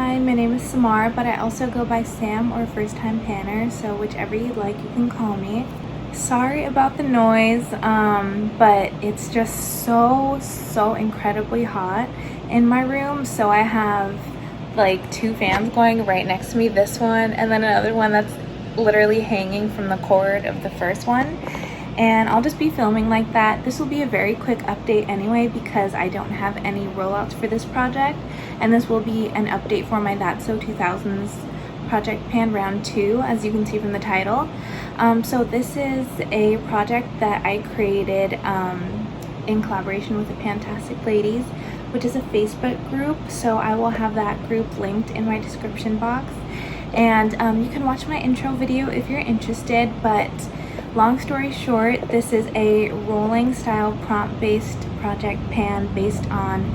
Hi, my name is Samar, but I also go by Sam or First Time Panner, so whichever you like, you can call me. Sorry about the noise, but it's just so incredibly hot in my room. So I have like 2 fans going right next to me, this one and then another one that's literally hanging from the cord of the first one. And I'll just be filming like that. This will be a very quick update anyway because I don't have any rollouts for this project, and this will be an update for my That's So 2000s Project Pan Round 2, as you can see from the title. So this is a project that I created in collaboration with the Fantastic Ladies, which is a Facebook group, so I will have that group linked in my description box. And you can watch my intro video if you're interested, but long story short, this is a rolling style prompt-based project pan based on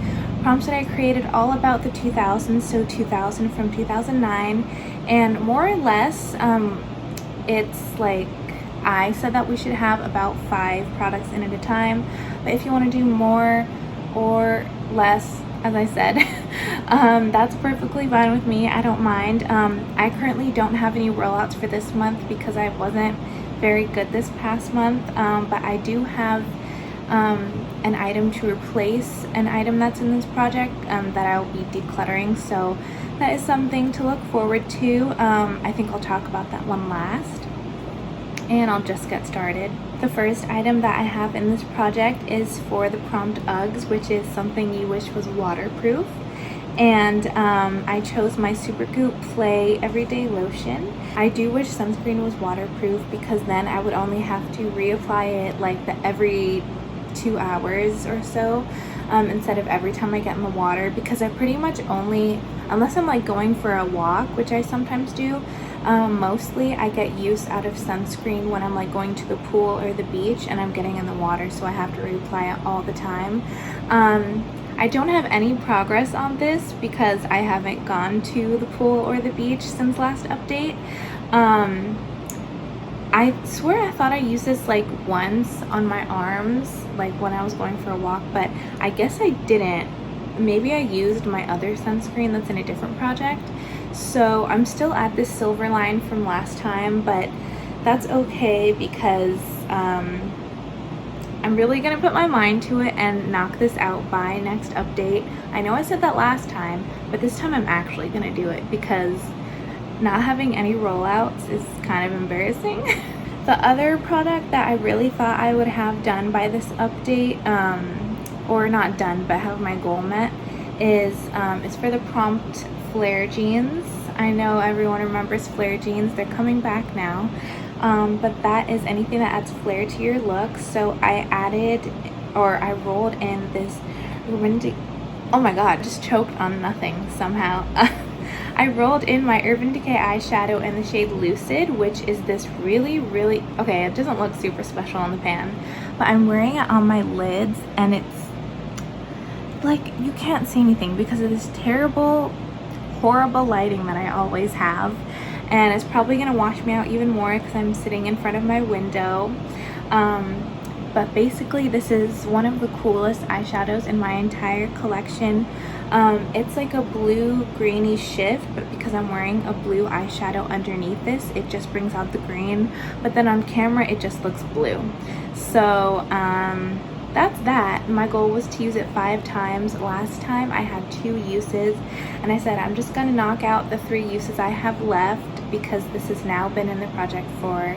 prompts that I created all about the 2000s, so 2000 from 2009, and more or less, it's like I said that we should have about 5 products in at a time, but if you want to do more or less, as I said, that's perfectly fine with me. I don't mind. I currently don't have any rollouts for this month because I wasn't very good this past month, but I do have an item to replace an item that's in this project that I'll be decluttering, so that is something to look forward to. I think I'll talk about that one last, and I'll just get started. The first item that I have in this project is for the prompt Uggs, which is something you wish was waterproof, and I chose my Supergoop Play Everyday Lotion. I do wish sunscreen was waterproof because then I would only have to reapply it like every 2 hours or so, instead of every time I get in the water, because I pretty much only, unless I'm like going for a walk, which I sometimes do, mostly I get use out of sunscreen when I'm like going to the pool or the beach and I'm getting in the water, so I have to reapply it all the time. I don't have any progress on this because I haven't gone to the pool or the beach since last update. I swear I thought I used this like once on my arms, like when I was going for a walk, but I guess I didn't. Maybe I used my other sunscreen that's in a different project. So I'm still at this silver line from last time, but that's okay because I'm really gonna put my mind to it and knock this out by next update. I know I said that last time, but this time I'm actually gonna do it because not having any rollouts is kind of embarrassing. The other product that I really thought I would have done by this update, or not done, but have my goal met, is it's for the prompt flare jeans. I know everyone remembers flare jeans, they're coming back now. But that is anything that adds flair to your look. So I rolled in this oh my god, just choked on nothing somehow. I rolled in my Urban Decay eyeshadow in the shade Lucid, which is this really, okay, it doesn't look super special on the pan, but I'm wearing it on my lids and it's like you can't see anything because of this terrible, horrible lighting that I always have. And it's probably gonna wash me out even more because I'm sitting in front of my window. But basically this is one of the coolest eyeshadows in my entire collection. It's like a blue greeny shift, but because I'm wearing a blue eyeshadow underneath this, it just brings out the green, but then on camera it just looks blue. So that's that. My goal was to use it 5 times. Last time I had 2 uses, and I said I'm just gonna knock out the 3 uses I have left because this has now been in the project for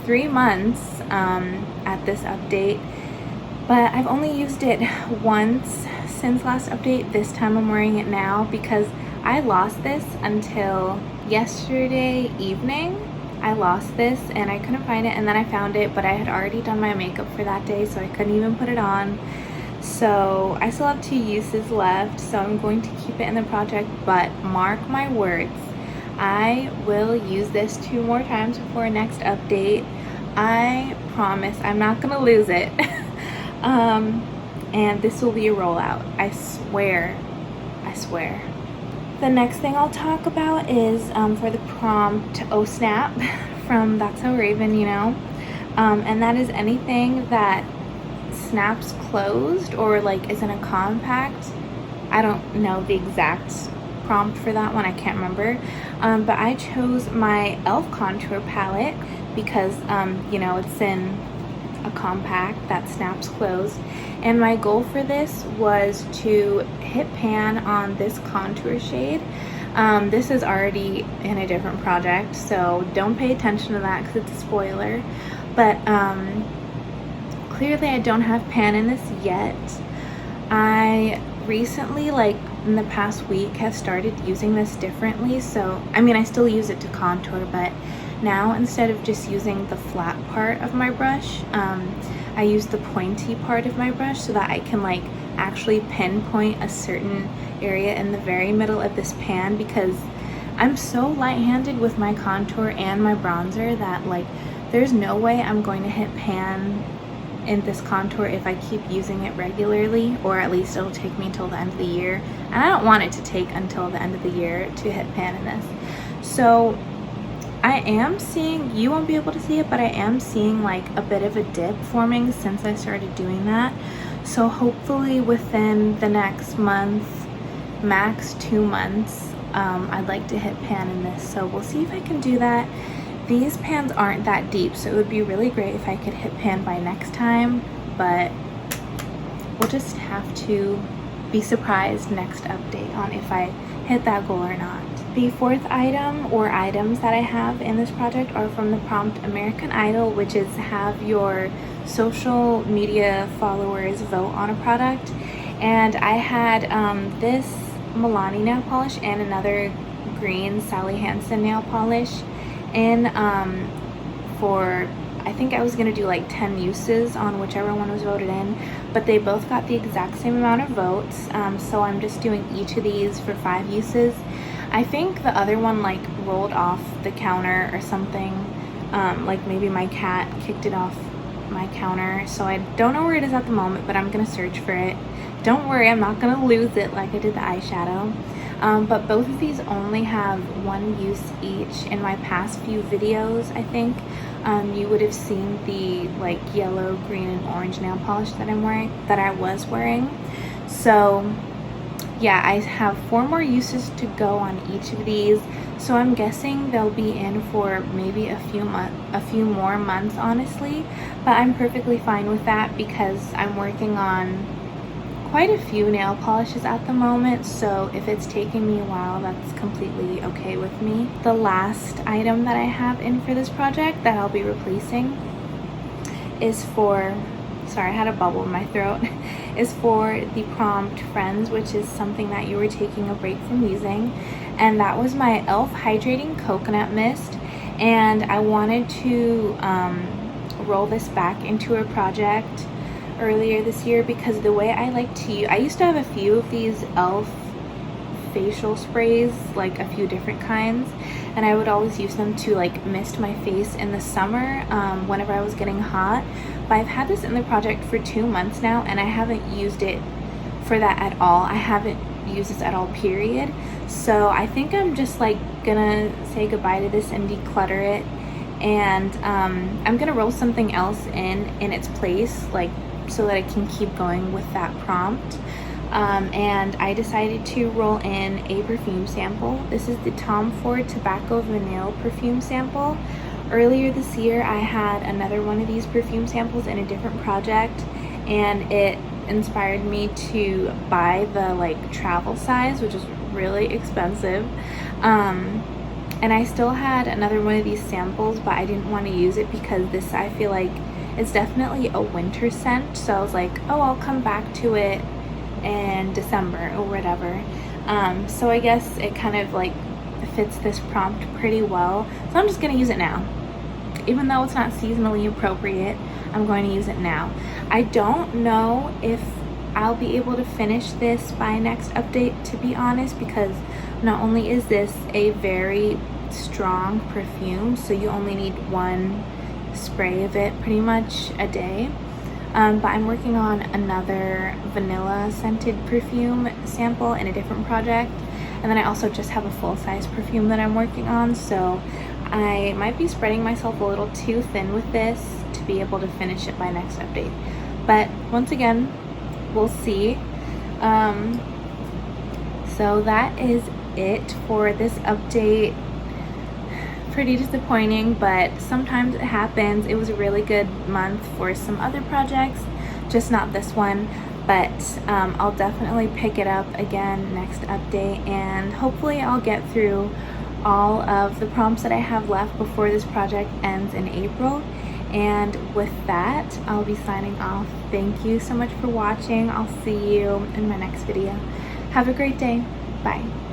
3 months at this update, but I've only used it once since last update. This time I'm wearing it now because I lost this until yesterday evening. I lost this and I couldn't find it, and then I found it, but I had already done my makeup for that day, so I couldn't even put it on. So I still have 2 uses left, so I'm going to keep it in the project, but mark my words, I will use this 2 more times before next update. I promise I'm not gonna lose it. And this will be a rollout, I swear. The next thing I'll talk about is for the prompt Oh Snap from That's So Raven, you know, and that is anything that snaps closed or like is in a compact. I don't know the exact prompt for that one, I can't remember. But I chose my e.l.f. contour palette because, you know, it's in a compact that snaps closed. And my goal for this was to hit pan on this contour shade. This is already in a different project, so don't pay attention to that because it's a spoiler. But clearly I don't have pan in this yet. I recently, like in the past week, have started using this differently. So I mean, I still use it to contour, but now instead of just using the flat part of my brush, I use the pointy part of my brush so that I can like actually pinpoint a certain area in the very middle of this pan, because I'm so light-handed with my contour and my bronzer that like there's no way I'm going to hit pan in this contour if I keep using it regularly, or at least it'll take me until the end of the year, and I don't want it to take until the end of the year to hit pan in this. So I am seeing, you won't be able to see it, but I am seeing like a bit of a dip forming since I started doing that. So hopefully within the next month, max 2 months, I'd like to hit pan in this. So we'll see if I can do that. These pans aren't that deep, so it would be really great if I could hit pan by next time, but we'll just have to be surprised next update on if I hit that goal or not. The fourth item or items that I have in this project are from the prompt American Idol, which is have your social media followers vote on a product. And I had this Milani nail polish and another green Sally Hansen nail polish in for, I think I was gonna do like 10 uses on whichever one was voted in, but they both got the exact same amount of votes. So I'm just doing each of these for 5 uses. I think the other one like rolled off the counter or something, like maybe my cat kicked it off my counter, so I don't know where it is at the moment, but I'm gonna search for it. Don't worry, I'm not gonna lose it like I did the eyeshadow. But both of these only have 1 use each. In my past few videos, I think you would have seen the like yellow, green, and orange nail polish that I was wearing. So yeah, I have 4 more uses to go on each of these, so I'm guessing they'll be in for maybe a few more months, honestly. But I'm perfectly fine with that because I'm working on quite a few nail polishes at the moment, so if it's taking me a while, that's completely okay with me. The last item that I have in for this project that I'll be replacing is for, sorry, I had a bubble in my throat, is for the prompt Friends, which is something that you were taking a break from using. And that was my e.l.f. Hydrating Coconut Mist. And I wanted to roll this back into a project earlier this year because the way I like to use, I used to have a few of these e.l.f. facial sprays, like a few different kinds, and I would always use them to like mist my face in the summer whenever I was getting hot. But I've had this in the project for 2 months now, and I haven't used it for that at all. I haven't used this at all, period. So I think I'm just like gonna say goodbye to this and declutter it, and I'm gonna roll something else in its place, like so that I can keep going with that prompt. And I decided to roll in a perfume sample. This is the Ford Tobacco Vanille perfume sample. Earlier this year I had another one of these perfume samples in a different project, and it inspired me to buy the like travel size, which is really expensive. And I still had another one of these samples, but I didn't want to use it because this, I feel like it's definitely a winter scent, so I was like, oh, I'll come back to it in December or whatever. So I guess it kind of like fits this prompt pretty well, so I'm just gonna use it now. Even though it's not seasonally appropriate, I'm going to use it now. I don't know if I'll be able to finish this by next update, to be honest, because not only is this a very strong perfume, so you only need 1 spray of it pretty much a day, but I'm working on another vanilla scented perfume sample in a different project, and then I also just have a full-size perfume that I'm working on, so I might be spreading myself a little too thin with this to be able to finish it by next update. But once again, we'll see. So that is it for this update. Pretty disappointing, but sometimes it happens. It was a really good month for some other projects, just not this one, but I'll definitely pick it up again next update, and hopefully I'll get through all of the prompts that I have left before this project ends in April. And with that, I'll be signing off. Thank you so much for watching. I'll see you in my next video. Have a great day. Bye.